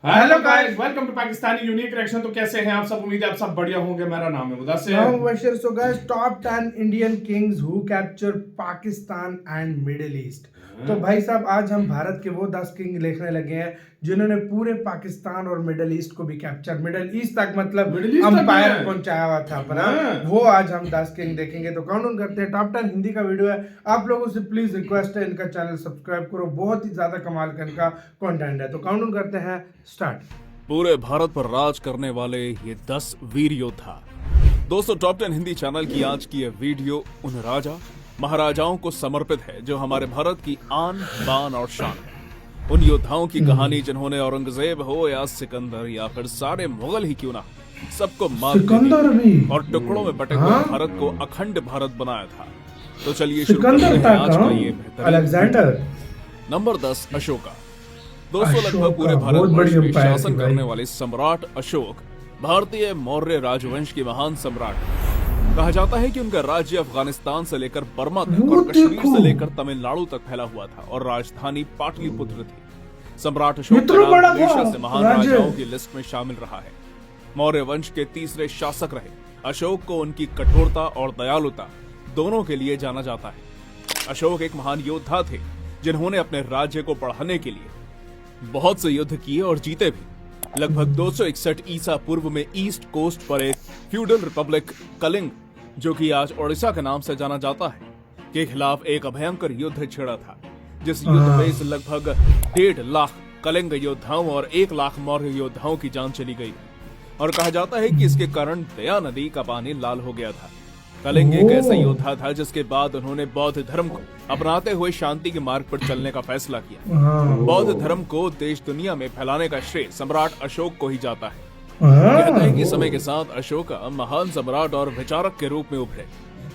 Hello guys, welcome to Pakistani unique reaction. तो कैसे हैं आप सब? उम्मीद है आप सब बढ़िया होंगे। मेरा नाम है Mudassir. So guys, top 10 Indian kings who capture Pakistan and Middle East। तो भाई साहब, आज हम भारत के वो 10 किंग देखने लगे हैं जिन्होंने पूरे पाकिस्तान और मिडिल ईस्ट को भी कैप्चर, मिडिल ईस्ट तक मतलब अंपायर पहुंचाया हुआ था अपना। वो आज हम 10 किंग देखेंगे। तो काउंट डाउन करते हैं। टॉप 10 हिंदी का वीडियो है। आप लोगों से प्लीज रिक्वेस्ट है, इनका चैनल सब्सक्राइब करो। बहुत ही ज्यादा कमाल का इनका कंटेंट है। तो काउंट डाउन करते हैं, स्टार्ट। पूरे भारत पर राज करने वाले ये 10 वीर योद्धा। दोस्तों, टॉप 10 हिंदी चैनल की आज की यह वीडियो उन राजा महाराजाओं को समर्पित है जो हमारे भारत की आन बान और शान है। उन योद्धाओं की कहानी जिन्होंने औरंगजेब हो या सिकंदर या फिर सारे मुगल ही क्यों ना, सबको मार दिया और टुकड़ों में बटे हुए भारत को अखंड भारत बनाया था। तो चलिए शुरू करते हैं आज का ये अलेक्जेंडर। नंबर 10, अशोका। दोस्तों, लगभग पूरे भारत में शासन करने वाले सम्राट अशोक भारतीय मौर्य राजवंश के महान सम्राट। कहा जाता है कि उनका राज्य अफगानिस्तान से लेकर बर्मा तक और कश्मीर से लेकर तमिलनाडु तक फैला हुआ था और राजधानी पाटलिपुत्र थी। सम्राट अशोक का नाम हमेशा से महान राजाओं की लिस्ट में शामिल रहा है। मौर्य वंश के तीसरे शासक रहे अशोक को उनकी कठोरता और दयालुता दोनों के लिए जाना जाता है। अशोक एक महान योद्धा थे जिन्होंने अपने राज्य को बढ़ाने के लिए बहुत से युद्ध किए और जीते भी। लगभग 261 ईसा पूर्व में ईस्ट कोस्ट पर एक फ्यूडल रिपब्लिक कलिंग, जो कि आज ओडिशा के नाम से जाना जाता है, के खिलाफ एक भयंकर युद्ध छिड़ा था। जिस युद्ध में इस लगभग 1.5 लाख कलिंग योद्धाओं और 1 लाख मौर्य योद्धाओं की जान चली गई और कहा जाता है कि इसके कारण दया नदी का पानी लाल हो गया था। कलिंग एक ऐसा योद्धा था जिसके बाद उन्होंने बौद्ध धर्म को अपनाते हुए शांति के मार्ग पर चलने का फैसला किया। बौद्ध धर्म को देश दुनिया में फैलाने का श्रेय सम्राट अशोक को ही जाता है। कहते हैं कि समय के साथ अशोका महान सम्राट और विचारक के रूप में उभरे।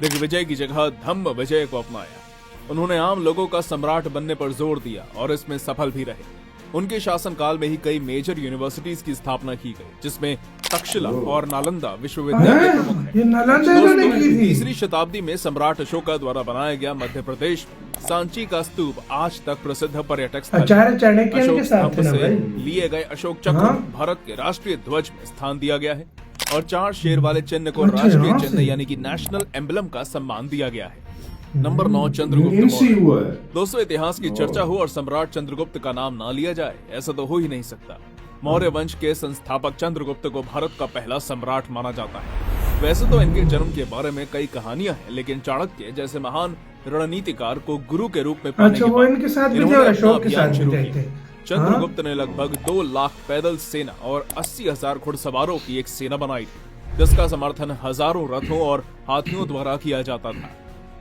दिग्विजय की जगह धम्म विजय को अपनाया। उन्होंने आम लोगों का सम्राट बनने पर जोर दिया और इसमें सफल भी रहे। उनके शासनकाल में ही कई मेजर यूनिवर्सिटीज की स्थापना की गई, जिसमें तक्षशिला और नालंदा विश्वविद्यालय प्रमुख है। तीसरी शताब्दी में सम्राट अशोका द्वारा बनाया गया मध्य प्रदेश सांची का स्तूप आज तक प्रसिद्ध पर्यटक स्थल। अशोक स्तंभ से लिए गए अशोक चक्र भारत के राष्ट्रीय ध्वज में स्थान दिया गया है और 4 शेर वाले चिन्ह को राष्ट्रीय चिन्ह यानी कि नेशनल एम्बलम का सम्मान दिया गया है। नंबर 9, चंद्रगुप्त मौर्य। दोस्तों, इतिहास की चर्चा हो और सम्राट चंद्रगुप्त का नाम ना लिया जाए, ऐसा तो हो ही नहीं सकता। मौर्य वंश के संस्थापक चंद्रगुप्त को भारत का पहला सम्राट माना जाता है। वैसे तो इनके जन्म के बारे में कई कहानियां हैं, लेकिन चाणक्य जैसे महान रणनीतिकार को गुरु के रूप में पाने के बाद इन्होंने अपना अभियान शुरू किया। चंद्रगुप्त ने लगभग 2 लाख पैदल सेना और 80,000 घुड़सवारों की एक सेना बनाई थी, जिसका समर्थन हजारों रथों और हाथियों द्वारा किया जाता था।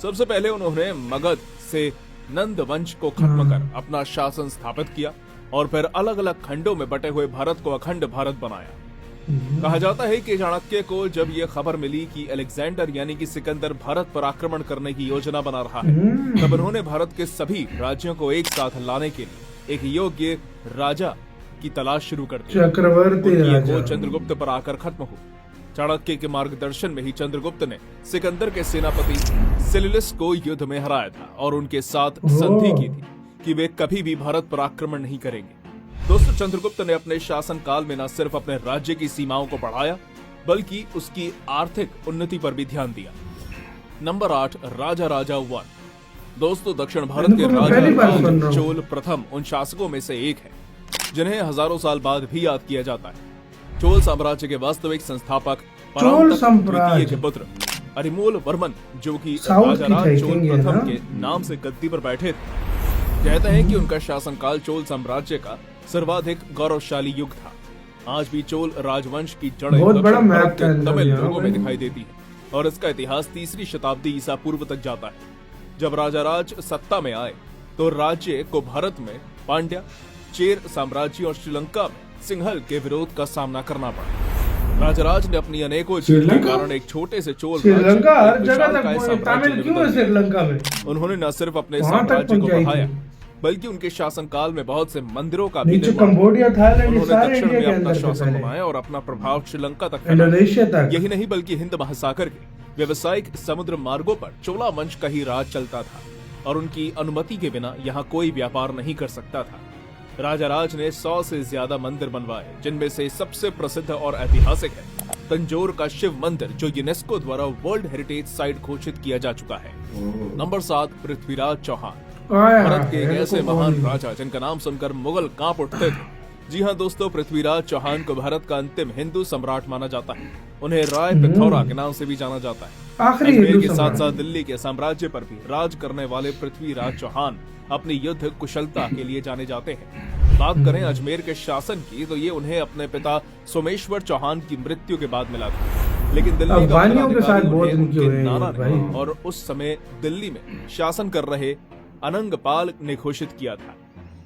सबसे पहले उन्होंने मगध से नंद वंश को खत्म कर अपना शासन स्थापित किया और फिर अलग अलग खंडों में बटे हुए भारत को अखंड भारत बनाया। कहा जाता है कि चाणक्य को जब यह खबर मिली कि अलेक्जेंडर यानी कि सिकंदर भारत पर आक्रमण करने की योजना बना रहा है, तब उन्होंने भारत के सभी राज्यों को एक साथ लाने के लिए एक योग्य राजा की तलाश शुरू कर दी। चक्रवर्ती राजा चंद्रगुप्त पर आकर खत्म हुआ। चाणक्य के मार्गदर्शन में ही चंद्रगुप्त ने सिकंदर के सेनापति सिलिलिस को युद्ध में हराया था और उनके साथ संधि की थी कि वे कभी भी भारत पर आक्रमण नहीं करेंगे। दोस्तों, चंद्रगुप्त ने अपने शासनकाल में न सिर्फ अपने राज्य की सीमाओं को बढ़ाया, बल्कि उसकी आर्थिक उन्नति पर भी ध्यान दिया। नंबर 8, राजा राजा 1। दोस्तों, दक्षिण भारत के राजा चोल प्रथम उन शासकों में से एक है जिन्हें हजारों साल बाद भी याद किया जाता है। चोल साम्राज्य के वास्तविक संस्थापक द्वितीय के पुत्र अरिमोल वर्मन, जो कि राजाराज चोल प्रथम के नाम से गद्दी पर बैठे थे। कहते हैं कि उनका शासनकाल चोल साम्राज्य का सर्वाधिक गौरवशाली युग था। आज भी चोल राजवंश की जड़ें तमिल लोगों में दिखाई देती है और इसका इतिहास 3री शताब्दी ईसा पूर्व तक जाता है। जब राजाराज सत्ता में आए तो राज्य को भारत में पांड्या, चेर साम्राज्य और श्रीलंका में सिंहल के विरोध का सामना करना पड़ा। राजराज ने अपनी अनेकों जीत के कारण एक छोटे से चोल उन्होंने न सिर्फ अपने साम्राज्य को बढ़ाया, बल्कि उनके शासनकाल में बहुत से मंदिरों का भी उन्होंने दक्षिण में अपना शासन बनाया और अपना प्रभाव श्रीलंका तक फैलाया। यही नहीं, बल्कि हिंद महासागर के व्यवसायिक समुद्र मार्गों पर चोला वंश का ही राज चलता था और उनकी अनुमति के बिना यहाँ कोई व्यापार नहीं कर सकता था। राजा राज ने 100 से ज्यादा मंदिर बनवाए, जिनमें से सबसे प्रसिद्ध और ऐतिहासिक है तंजौर का शिव मंदिर, जो यूनेस्को द्वारा वर्ल्ड हेरिटेज साइट घोषित किया जा चुका है। नंबर 7, पृथ्वीराज चौहान, भारत के एक ऐसे महान राजा जिनका नाम सुनकर मुगल कांप उठते थे। जी हाँ दोस्तों, पृथ्वीराज चौहान को भारत का अंतिम हिंदू सम्राट माना जाता है। उन्हें राय पिथौरा के नाम से भी जाना जाता है। अजमेर के साथ साथ दिल्ली के साम्राज्य पर भी राज करने वाले पृथ्वीराज चौहान अपनी युद्ध कुशलता के लिए जाने जाते हैं। बात करें अजमेर के शासन की, तो ये उन्हें अपने पिता सोमेश्वर चौहान की मृत्यु के बाद मिला था। लेकिन दिल्ली का उनके नाना ने और उस समय दिल्ली में शासन कर रहे अनंगपाल ने घोषित किया था।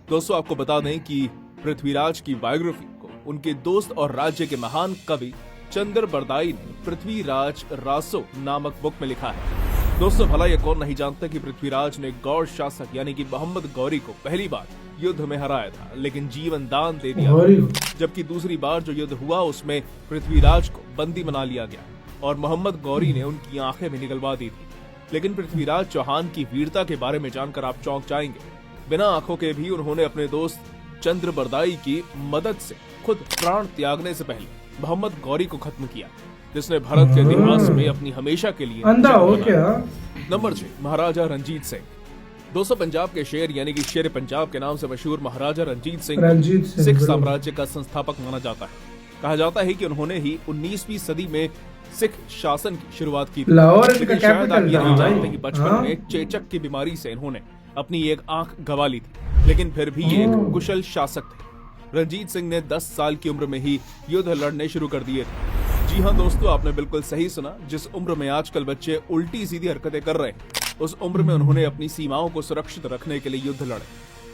दोस्तों आपको बता दें कि पृथ्वीराज की बायोग्राफी को उनके दोस्त और राज्य के महान कवि चंद्र बरदाई ने पृथ्वीराज रासो नामक बुक में लिखा है। दोस्तों भला ये कौन नहीं जानता कि पृथ्वीराज ने गौड़ शासक यानी कि मोहम्मद गौरी को पहली बार युद्ध में हराया था, लेकिन जीवन दान दे दिया, जबकि दूसरी बार जो युद्ध हुआ उसमें पृथ्वीराज को बंदी बना लिया गया और मोहम्मद गौरी ने उनकी आंखें भी निकलवा दी थी। लेकिन पृथ्वीराज चौहान की वीरता के बारे में जानकर आप चौंक जाएंगे। बिना आंखों के भी उन्होंने अपने दोस्त चंद्र बरदाई की मदद से खुद प्राण त्यागने से पहले मोहम्मद गौरी को खत्म किया, जिसने भारत के इतिहास में अपनी हमेशा के लिए नंबर 6, महाराजा रंजीत सिंह। दोस्तों पंजाब के शेर यानी कि शेर पंजाब के नाम से मशहूर महाराजा रंजीत सिंह सिख साम्राज्य का संस्थापक माना जाता है। कहा जाता है कि उन्होंने ही 19वीं सदी में सिख शासन की शुरुआत की थी। लेकिन शायद आप ये नहीं जानते कि बचपन में चेचक की बीमारी से इन्होंने अपनी एक आंख गंवा ली थी, लेकिन फिर भी ये एक कुशल शासक थे। रंजीत सिंह ने 10 साल की उम्र में ही युद्ध लड़ने शुरू कर दिए थे। जी हाँ दोस्तों, आपने बिल्कुल सही सुना। जिस उम्र में आजकल बच्चे उल्टी सीधी हरकतें कर रहे हैं, उस उम्र में उन्होंने अपनी सीमाओं को सुरक्षित रखने के लिए युद्ध लड़े।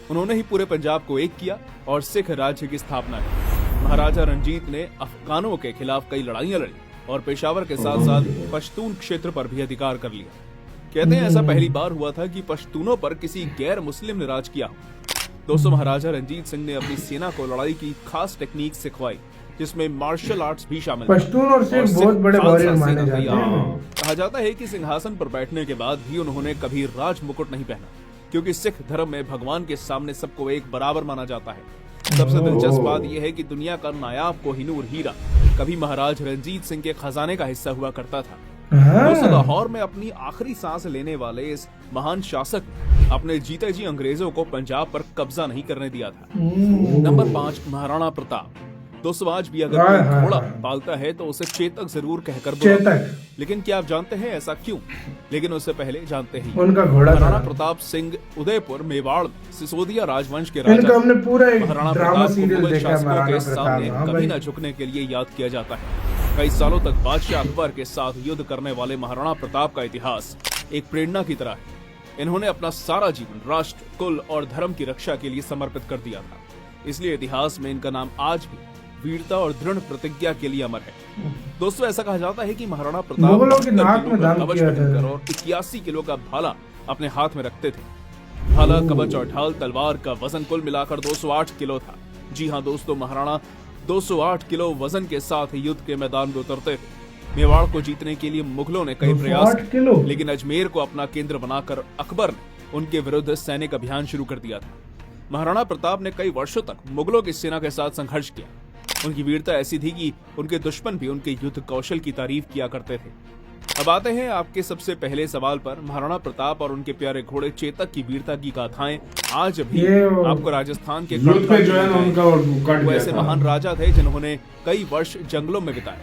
उन्होंने ही पूरे पंजाब को एक किया और सिख राज्य की स्थापना की। महाराजा रंजीत ने अफगानों के खिलाफ कई लड़ाइयां लड़ी और पेशावर के साथ साथ पश्तून क्षेत्र पर भी अधिकार कर लिया। कहते हैं ऐसा पहली बार हुआ था कि पश्तूनों पर किसी गैर मुस्लिम ने राज किया। दोस्तों महाराजा रंजीत सिंह ने अपनी सेना को लड़ाई की खास टेक्निक सिखवाई, जिसमें मार्शल आर्ट्स भी शामिल थे। पश्तून और सिख बहुत बड़े वॉरियर माने जाते हैं। कहा जाता है कि सिंहासन पर बैठने के बाद भी उन्होंने कभी राज मुकुट नहीं पहना, क्योंकि सिख धर्म में भगवान के सामने सबको एक बराबर माना जाता है। सबसे दिलचस्प बात यह है कि दुनिया का नायाब कोहिनूर हीरा कभी महाराज रंजीत सिंह के खजाने का हिस्सा हुआ करता था। दोस्तों लाहौर में अपनी आखिरी सांस लेने वाले इस महान शासक ने अपने जीते जी अंग्रेजों को पंजाब पर कब्जा नहीं करने दिया था। नंबर 5, महाराणा प्रताप। दोस्तों आज भी अगर कोई घोड़ा पालता है तो उसे चेतक जरूर कहकर बुलाता है। लेकिन क्या आप जानते हैं ऐसा क्यों? लेकिन उससे पहले जानते हैं उनका घोड़ा महाराणा प्रताप सिंह उदयपुर मेवाड़ सिसोदिया राजवंश के राजा। हमने पूरा एक महाराणा ड्रामा प्रताप सीरियल को मुगल देखा शासकों के महाराणा सामने प्रताप। कभी न झुकने के लिए याद किया जाता है। कई सालों तक बादशाह अकबर के साथ युद्ध करने वाले महाराणा प्रताप का इतिहास एक प्रेरणा की तरह है। इन्होंने अपना सारा जीवन राष्ट्र, कुल और धर्म की रक्षा के लिए समर्पित कर दिया था। इसलिए इतिहास में इनका नाम आज भी वीरता और दृढ़ प्रतिज्ञा के लिए अमर है। दोस्तों ऐसा कहा जाता है कि महाराणा प्रताप मुगलों के नाक में दाम किया था और 81 किलो का भाला अपने हाथ में रखते थे। भाला, कवच और ढाल तलवार का वजन कुल मिलाकर 208 किलो था। जी हाँ दोस्तों, महाराणा 208 किलो वजन के साथ युद्ध के मैदान में उतरते थे। मेवाड़ को जीतने के लिए मुगलों ने कई प्रयास किए, लेकिन अजमेर को अपना केंद्र बनाकर अकबर ने उनके विरुद्ध सैनिक अभियान शुरू कर दिया था। महाराणा प्रताप ने कई वर्षों तक मुगलों की सेना के साथ संघर्ष किया। उनकी वीरता ऐसी थी कि उनके दुश्मन भी उनके युद्ध कौशल की तारीफ किया करते थे। अब आते हैं आपके सबसे पहले सवाल पर। महाराणा प्रताप और उनके प्यारे घोड़े चेतक की वीरता की गाथाएं आज भी आपको राजस्थान के ऐसे महान राजा थे जिन्होंने कई वर्ष जंगलों में बिताए,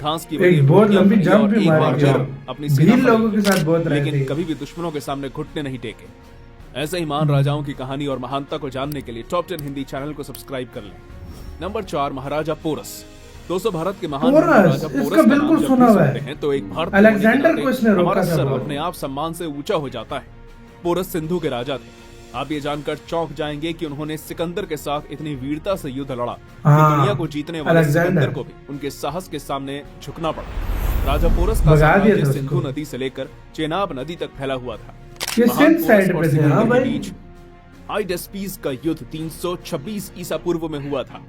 घास की एक बहुत लंबी जंप भी मारी अपनी सेना लोगों के साथ बहुत रहे लेकिन कभी भी दुश्मनों के सामने घुटने नहीं टेके। ऐसे ही महान राजाओं की कहानी और महानता को जानने के लिए टॉप 10 हिंदी चैनल को सब्सक्राइब कर लें। नंबर 4, महाराजा पोरस। दोस्तों भारत के महान महाराजा पोरस का बिल्कुल सुना हुआ है तो एक भारतीय अलेक्जेंडर को इसने रोका था। अपने आप सम्मान से ऊंचा हो जाता है। पोरस सिंधु के राजा थे। आप ये जानकर चौंक जाएंगे कि उन्होंने सिकंदर के साथ इतनी वीरता से युद्ध लड़ा कि दुनिया को जीतने वाले सिकंदर को भी उनके साहस के सामने झुकना पड़ा। राजा पोरस का साम्राज्य सिंधु नदी से लेकर चेनाब नदी तक फैला हुआ था। हाइडेस्पीस का युद्ध 326 ईसा पूर्व में हुआ था।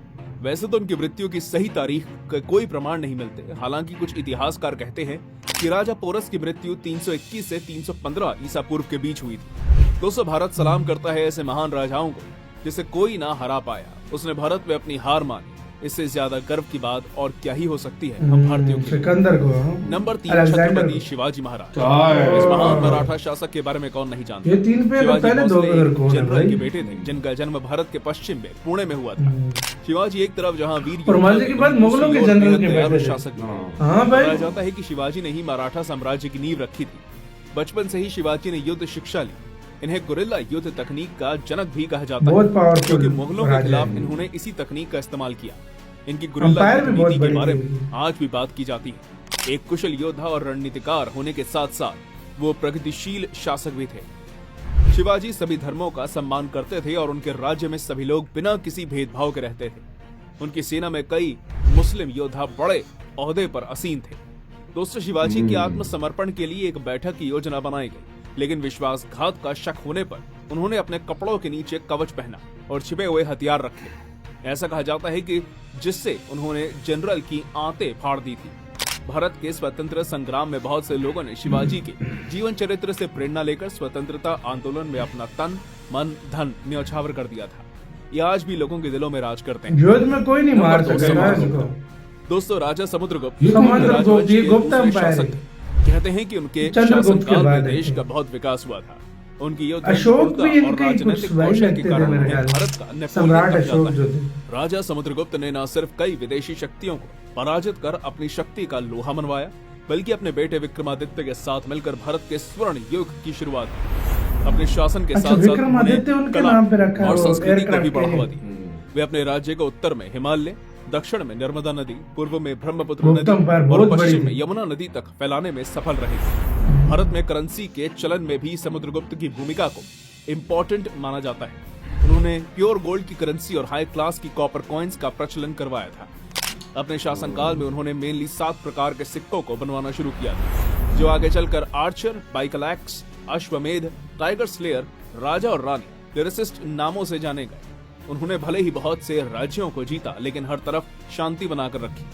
वैसे तो उनकी मृत्यु की सही तारीख का कोई प्रमाण नहीं मिलते। हालांकि कुछ इतिहासकार कहते हैं कि राजा पोरस की मृत्यु 321 से 315 ईसा पूर्व के बीच हुई थी। दोस्तों भारत सलाम करता है ऐसे महान राजाओं को जिसे कोई ना हरा पाया। उसने भारत में अपनी हार मानी। इससे ज्यादा गर्व की बात और क्या ही हो सकती है हम भारतीयों के लिए। सिकंदर को। नंबर 3, अलेक्जेंडर छत्रपति को। शिवाजी महाराज। क्या इस महान मराठा शासक के बारे में कौन नहीं जानता। ये 3 पे तो शिवाजी पहले 2 भोसले नंबर कौन है जनरल भाई? के बेटे थे जिनका जन्म भारत के पश्चिम में पुणे में हुआ था। शिवाजी एक तरफ जहां वीर और मांझी के बाद मुगलों के जनरल के बेटे थे। शासक थे। हाँ भाई। बताया जाता है कि शिवाजी ने ही मराठा साम्राज्य की नींव रखी थी। बचपन से ही शिवाजी ने युद्ध शिक्षा ली। इन्हें गुरिल्ला युद्ध तकनीक का जनक भी कहा जाता बहुत है, पावरफुल क्योंकि मुगलों के राजा खिलाफ है। इन्होंने इसी तकनीक का इस्तेमाल किया। इनकी गुरिल्ला अंपायर भी युद्ध बहुत नीति के बड़ी बारे थी। में आज भी बात की जाती है। एक कुशल योद्धा और रणनीतिकार होने के साथ साथ वो प्रगतिशील शासक भी थे। शिवाजी सभी धर्मों का सम्मान करते थे और उनके राज्य में सभी लोग बिना किसी भेदभाव के रहते थे। उनकी सेना में कई मुस्लिम योद्धा बड़े ओहदे पर आसीन थे। दोस्तों, शिवाजी के आत्मसमर्पण के लिए एक बैठक की योजना बनाई गई, लेकिन विश्वासघात का शक होने पर उन्होंने अपने कपड़ों के नीचे कवच पहना और छिपे हुए हथियार रखे। ऐसा कहा जाता है कि जिससे उन्होंने जनरल की आंतें फाड़ दी थी। भारत के स्वतंत्र संग्राम में बहुत से लोगों ने शिवाजी के जीवन चरित्र से प्रेरणा लेकर स्वतंत्रता आंदोलन में अपना तन, मन, धन न्यौछावर कर दिया था। ये आज भी लोगों के दिलों में राज करते हैं। युद्ध में कोई नहीं मार सकेगा इसको। दोस्तों, राजा समुद्रगुप्त समुद्रगुप्त ये गुप्त दूसरे एम्पायर शासक थे। कहते हैं कि उनके चंद्रगुप्त के शासनकाल में बाद देश है। का बहुत विकास हुआ था। उनकी युद्ध अशोक निपुणता भी और इनके ही कुछ राजनीतिक वही कौशल लगते के थे कारण मेरे उन्हें ख्याल में। भारत का नेपोलियन सम्राट कहा अशोक जाता जो है। थे। राजा समुद्रगुप्त ने न सिर्फ कई विदेशी शक्तियों को पराजित कर अपनी शक्ति का लोहा मनवाया, बल्कि अपने बेटे विक्रमादित्य के साथ मिलकर भारत के स्वर्ण युग की शुरुआत की। अपने शासन के अच्छा, साथ साथ विक्रमादित्य उन्होंने उनके कला नाम पे रखा है और वो संस्कृति को एयरक्राफ्ट भी के बढ़ावा लिए। दी। वे अपने राज्य को उत्तर में हिमालय, दक्षिण में नर्मदा नदी, पूर्व में ब्रह्मपुत्र गुप्त नदी एम्पायर और बहुत बड़ी पश्चिम में थी। यमुना नदी तक फैलाने में सफल रहे। भारत में करेंसी के चलन में भी समुद्रगुप्त की भूमिका को इम्पोर्टेंट माना जाता है। उन्होंने प्योर गोल्ड की करेंसी और हाई क्लास की कॉपर कॉइन्स का प्रचलन करवाया था। अपने शासनकाल में उन्होंने मेनली 7 प्रकार के सिक्कों को बनवाना शुरू किया था, जो आगे चलकर आर्चर, बाइकलैक्स, अश्वमेध, टाइगर स्लेयर, राजा और रानी, लिरिसिस्ट नामों से जाने गए। उन्होंने भले ही बहुत से राज्यों को जीता, लेकिन हर तरफ शांति बनाकर रखी।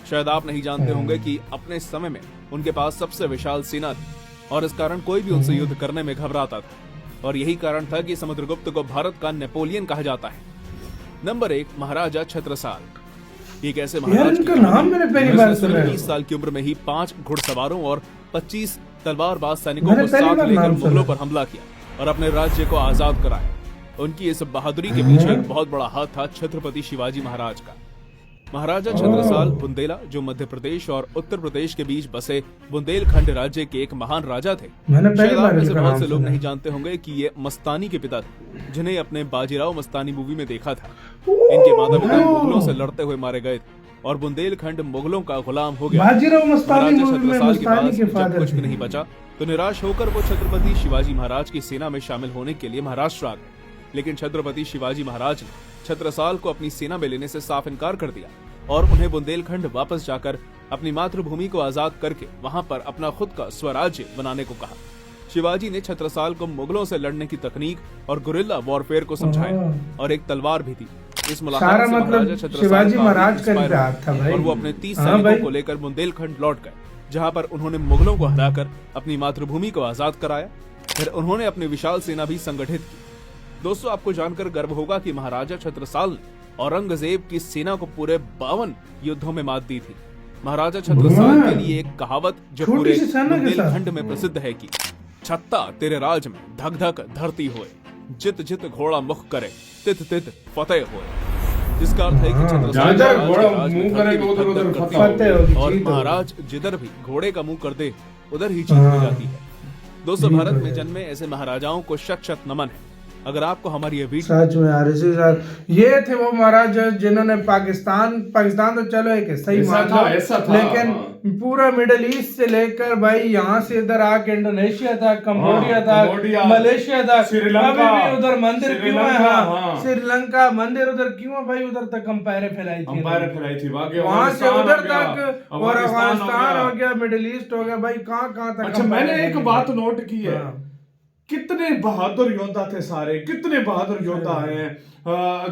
शायद आप नहीं जानते होंगे कि अपने समय में उनके पास सबसे विशाल सेना थी और इस कारण कोई भी उनसे युद्ध करने में घबराता था। और यही कारण था कि समुद्रगुप्त को भारत का नेपोलियन कहा जाता है। नंबर 1, महाराजा छत्रसाल। एक ऐसे महाराज इनका नाम मैंने पहली बार सुना है। 20 साल की उम्र में ही 5 घुड़सवारों और 25 तलवारबाज सैनिकों मैंने को पहली साथ बार लेकर नाम सुना। मुगलों पर हमला किया और अपने राज्य को आजाद कराया। उनकी इस बहादुरी के पीछे एक बहुत बड़ा हाथ था छत्रपति शिवाजी महाराज का। महाराजा छत्रसाल बुंदेला, जो मध्य प्रदेश और उत्तर प्रदेश के बीच बसे बुंदेलखंड राज्य के एक महान राजा थे। मैंने पहली शायद बार आप में से इनका बहुत नाम से लोग सुना। नहीं जानते होंगे कि ये मस्तानी के पिता थे, जिन्हें अपने बाजीराव मस्तानी मूवी में देखा था। इनके माता पिता मुगलों से लड़ते हुए मारे गए थे और बुंदेलखंड मुगलों का गुलाम हो गया। बाजीराव मस्तानी महाराजा मूवी में छत्रसाल के मस्तानी पास के जब फादर कुछ भी थे। नहीं बचा तो निराश होकर वो छत्रपति शिवाजी महाराज की सेना में शामिल होने के लिए महाराष्ट्र आ गए। लेकिन छत्रपति शिवाजी महाराज ने छत्रसाल को अपनी सेना में लेने से साफ इनकार कर दिया और उन्हें बुंदेलखंड वापस जाकर अपनी मातृभूमि को आजाद करके वहां पर अपना खुद का स्वराज्य बनाने को कहा। शिवाजी ने छत्रसाल को मुगलों से लड़ने की तकनीक और गुरिल्ला वॉरफेयर को समझाया और एक तलवार भी दी। इस मुलाकात सारा से मतलब महाराजा छत्रसाल शिवाजी काफी महाराज का इंस्पायर इतिहास हुए था भाई। और वो अपने 30 हाँ सैनिकों भाई। को लेकर बुंदेलखंड लौट गए, जहां पर उन्होंने मुगलों को हराकर अपनी मातृभूमि को आजाद कराया। फिर उन्होंने अपनी विशाल सेना भी संगठित की। दोस्तों, आपको जानकर गर्व होगा कि महाराजा छत्रसाल ने औरंगजेब की सेना को पूरे 52 युद्धों में मात दी थी। महाराजा छत्रसाल के लिए एक कहावत जो छोटी पूरे सी सेना के साथ। बुंदेलखंड में प्रसिद्ध है कि छत्ता तेरे राज में धक धक धरती होए, जित जित घोड़ा मुख करे, तित तित फतेह होए। जिसका अर्थ है कि छत्रसाल जहाँ महाराज घोड़ा के राज में मुंह धरती करे भी तो उधर धक उधर धक करती फतेह है होगी, और जीत होगी। महाराज जिधर भी घोड़े का मुंह कर दे उधर ही जीत हो जाती है। दोस्तों, जीत भारत हो में जाती है। जन्मे ऐसे महाराजाओं को शत शत नमन है। अगर आपको हमारी ये वीडियो सच में यार इसी साथ ये थे वो महाराज जिन्होंने पाकिस्तान तो चलो एक सही ऐसा मान था, लो, ऐसा था, लेकिन हाँ। पूरा मिडिल ईस्ट से लेकर भाई यहाँ से इधर आके इंडोनेशिया था, कंबोडिया था, कंबोडिया, मलेशिया था, श्रीलंका, अभी भी उधर मंदिर क्यों है? श्रीलंका, हाँ, हाँ। श्रीलंका मंदिर उधर क्यों है भाई? उधर तक अंपायर फैलाई थी, अंपायर फैलाई थी, वहां से उधर तक और अफगानिस्तान अफगानिस्तान हो गया, मिडिल ईस्ट हो गया भाई, कहाँ कहाँ तक अच्छा, अंपायर मैंने एक फैलाई बात थी। नोट की है हाँ। कितने बहादुर योद्धा थे सारे, कितने बहादुर योद्धा आए हैं।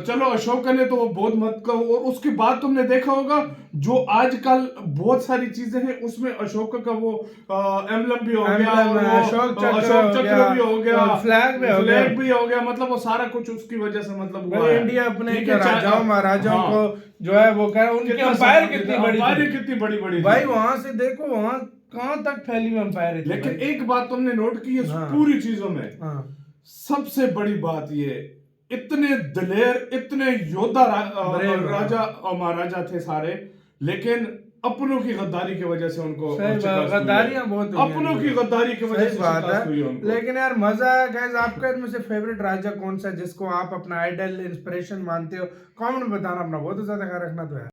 चलो अशोक ने तो वो बहुत मत कहो, और उसके बाद तुमने देखा होगा जो आजकल बहुत सारी चीजें हैं उसमें अशोक का वो एम्बलम भी हो गया, और वो अशोक चक्र भी हो गया, फ्लैग भी हो गया, मतलब वो सारा कुछ उसकी वजह से मतलब हुआ है। इंडिया अपने ठीक है, राजाओं महाराजाओं हाँ। को जो है वो कह रहा है, उनकी अंपायर कितनी बड़ी थी। कितनी बड़ी बड़ी भाई वहां से देखो वहां कहां तक फैली हुई अंपायर थी। लेकिन एक बात तुमने नोट की है हाँ। पूरी चीजों में, हाँ। सबसे बड़ी बात ये, इतने दिलेर, इतने योद्धा राजा और महाराजा थे सारे, लेकिन अपनों की गद्दारी की वजह से उनको गद्दारियां बहुत हुई, अपनों की गद्दारी की वजह से बात शिकस्त हुई है। उनको। लेकिन यार मजा है गाइस। आपका इनमें से फेवरेट राजा कौन सा है जिसको आप अपना आइडल इंस्पिरेशन मानते हो? कमेंट में बताना। अपना बहुत ज्यादा ख्याल रखना तो है।